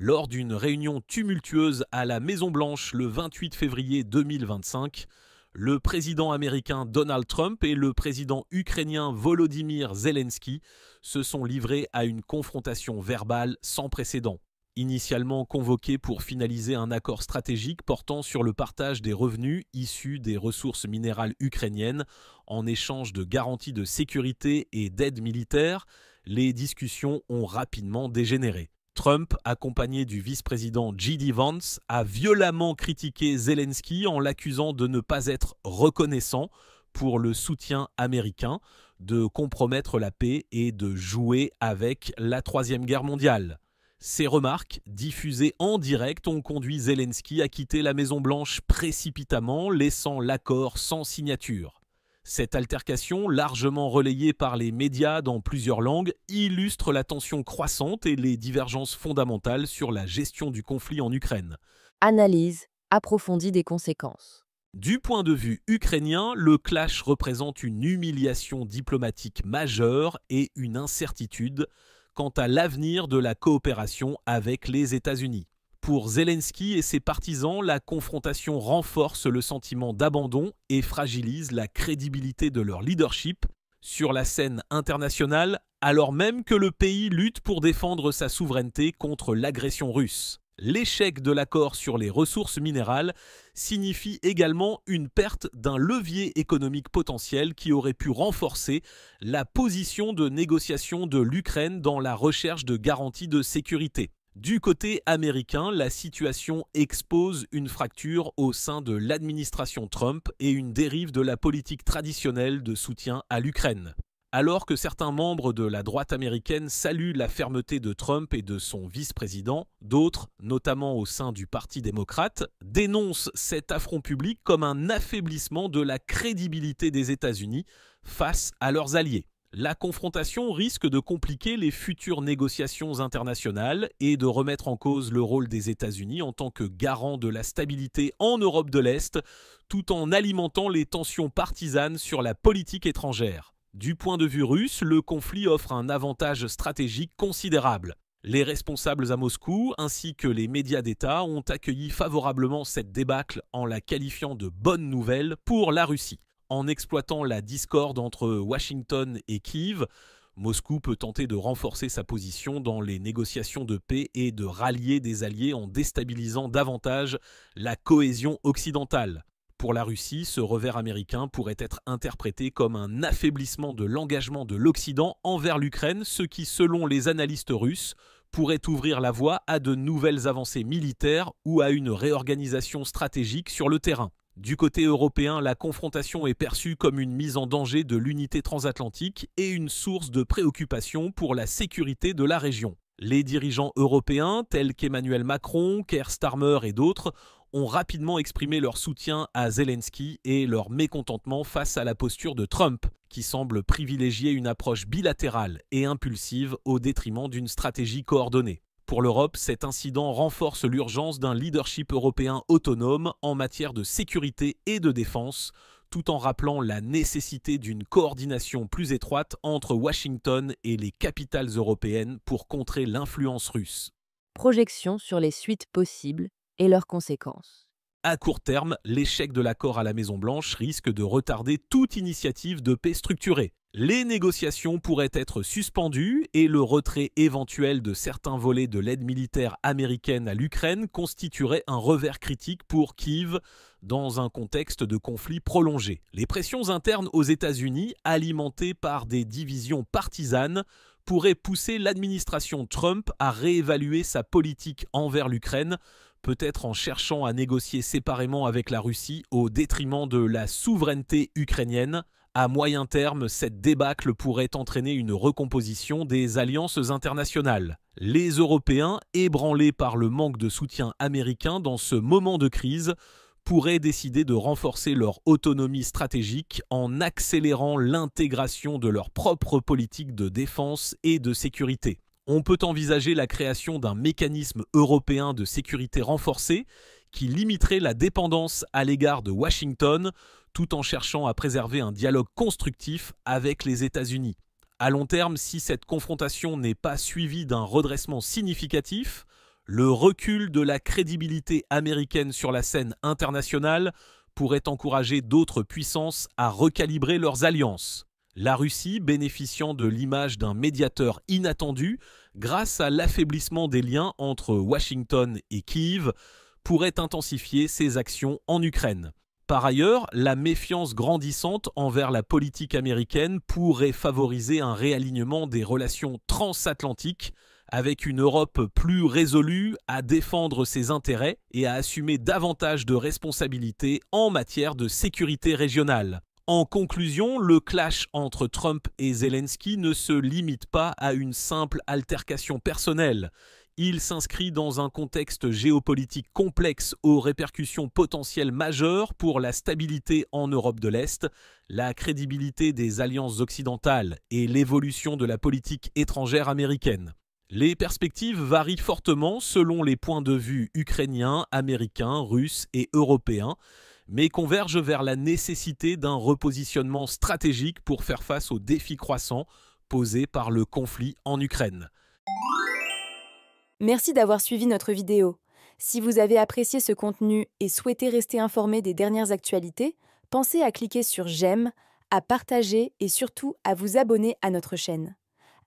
lors d'une réunion tumultueuse à la Maison-Blanche le 28 février 2025, le président américain Donald Trump et le président ukrainien Volodymyr Zelensky se sont livrés à une confrontation verbale sans précédent. Initialement convoqués pour finaliser un accord stratégique portant sur le partage des revenus issus des ressources minérales ukrainiennes en échange de garanties de sécurité et d'aide militaire, les discussions ont rapidement dégénéré. Trump, accompagné du vice-président J.D. Vance, a violemment critiqué Zelensky en l'accusant de ne pas être reconnaissant pour le soutien américain, de compromettre la paix et de jouer avec la Troisième Guerre mondiale. Ces remarques, diffusées en direct, ont conduit Zelensky à quitter la Maison-Blanche précipitamment, laissant l'accord sans signature. Cette altercation, largement relayée par les médias dans plusieurs langues, illustre la tension croissante et les divergences fondamentales sur la gestion du conflit en Ukraine. Analyse approfondie des conséquences. Du point de vue ukrainien, le clash représente une humiliation diplomatique majeure et une incertitude quant à l'avenir de la coopération avec les États-Unis. Pour Zelensky et ses partisans, la confrontation renforce le sentiment d'abandon et fragilise la crédibilité de leur leadership sur la scène internationale, alors même que le pays lutte pour défendre sa souveraineté contre l'agression russe. L'échec de l'accord sur les ressources minérales signifie également une perte d'un levier économique potentiel qui aurait pu renforcer la position de négociation de l'Ukraine dans la recherche de garanties de sécurité. Du côté américain, la situation expose une fracture au sein de l'administration Trump et une dérive de la politique traditionnelle de soutien à l'Ukraine. Alors que certains membres de la droite américaine saluent la fermeté de Trump et de son vice-président, d'autres, notamment au sein du Parti démocrate, dénoncent cet affront public comme un affaiblissement de la crédibilité des États-Unis face à leurs alliés. La confrontation risque de compliquer les futures négociations internationales et de remettre en cause le rôle des États-Unis en tant que garant de la stabilité en Europe de l'Est, tout en alimentant les tensions partisanes sur la politique étrangère. Du point de vue russe, le conflit offre un avantage stratégique considérable. Les responsables à Moscou ainsi que les médias d'État ont accueilli favorablement cette débâcle en la qualifiant de bonne nouvelle pour la Russie. En exploitant la discorde entre Washington et Kiev, Moscou peut tenter de renforcer sa position dans les négociations de paix et de rallier des alliés en déstabilisant davantage la cohésion occidentale. Pour la Russie, ce revers américain pourrait être interprété comme un affaiblissement de l'engagement de l'Occident envers l'Ukraine, ce qui, selon les analystes russes, pourrait ouvrir la voie à de nouvelles avancées militaires ou à une réorganisation stratégique sur le terrain. Du côté européen, la confrontation est perçue comme une mise en danger de l'unité transatlantique et une source de préoccupation pour la sécurité de la région. Les dirigeants européens, tels qu'Emmanuel Macron, Keir Starmer et d'autres, ont rapidement exprimé leur soutien à Zelensky et leur mécontentement face à la posture de Trump, qui semble privilégier une approche bilatérale et impulsive au détriment d'une stratégie coordonnée. Pour l'Europe, cet incident renforce l'urgence d'un leadership européen autonome en matière de sécurité et de défense, tout en rappelant la nécessité d'une coordination plus étroite entre Washington et les capitales européennes pour contrer l'influence russe. Projection sur les suites possibles et leurs conséquences. À court terme, l'échec de l'accord à la Maison-Blanche risque de retarder toute initiative de paix structurée. Les négociations pourraient être suspendues et le retrait éventuel de certains volets de l'aide militaire américaine à l'Ukraine constituerait un revers critique pour Kiev dans un contexte de conflit prolongé. Les pressions internes aux États-Unis, alimentées par des divisions partisanes, pourraient pousser l'administration Trump à réévaluer sa politique envers l'Ukraine, peut-être en cherchant à négocier séparément avec la Russie au détriment de la souveraineté ukrainienne. À moyen terme, cette débâcle pourrait entraîner une recomposition des alliances internationales. Les Européens, ébranlés par le manque de soutien américain dans ce moment de crise, pourraient décider de renforcer leur autonomie stratégique en accélérant l'intégration de leur propre politique de défense et de sécurité. On peut envisager la création d'un mécanisme européen de sécurité renforcé qui limiterait la dépendance à l'égard de Washington tout en cherchant à préserver un dialogue constructif avec les États-Unis. À long terme, si cette confrontation n'est pas suivie d'un redressement significatif, Le recul de la crédibilité américaine sur la scène internationale pourrait encourager d'autres puissances à recalibrer leurs alliances. La Russie, bénéficiant de l'image d'un médiateur inattendu grâce à l'affaiblissement des liens entre Washington et Kiev, pourrait intensifier ses actions en Ukraine. Par ailleurs, la méfiance grandissante envers la politique américaine pourrait favoriser un réalignement des relations transatlantiques avec une Europe plus résolue à défendre ses intérêts et à assumer davantage de responsabilités en matière de sécurité régionale. En conclusion, le clash entre Trump et Zelensky ne se limite pas à une simple altercation personnelle. Il s'inscrit dans un contexte géopolitique complexe aux répercussions potentielles majeures pour la stabilité en Europe de l'Est, la crédibilité des alliances occidentales et l'évolution de la politique étrangère américaine. Les perspectives varient fortement selon les points de vue ukrainiens, américains, russes et européens, mais convergent vers la nécessité d'un repositionnement stratégique pour faire face aux défis croissants posés par le conflit en Ukraine. Merci d'avoir suivi notre vidéo. Si vous avez apprécié ce contenu et souhaitez rester informé des dernières actualités, pensez à cliquer sur j'aime, à partager et surtout à vous abonner à notre chaîne.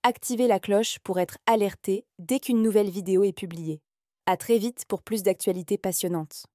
Activez la cloche pour être alerté dès qu'une nouvelle vidéo est publiée. À très vite pour plus d'actualités passionnantes.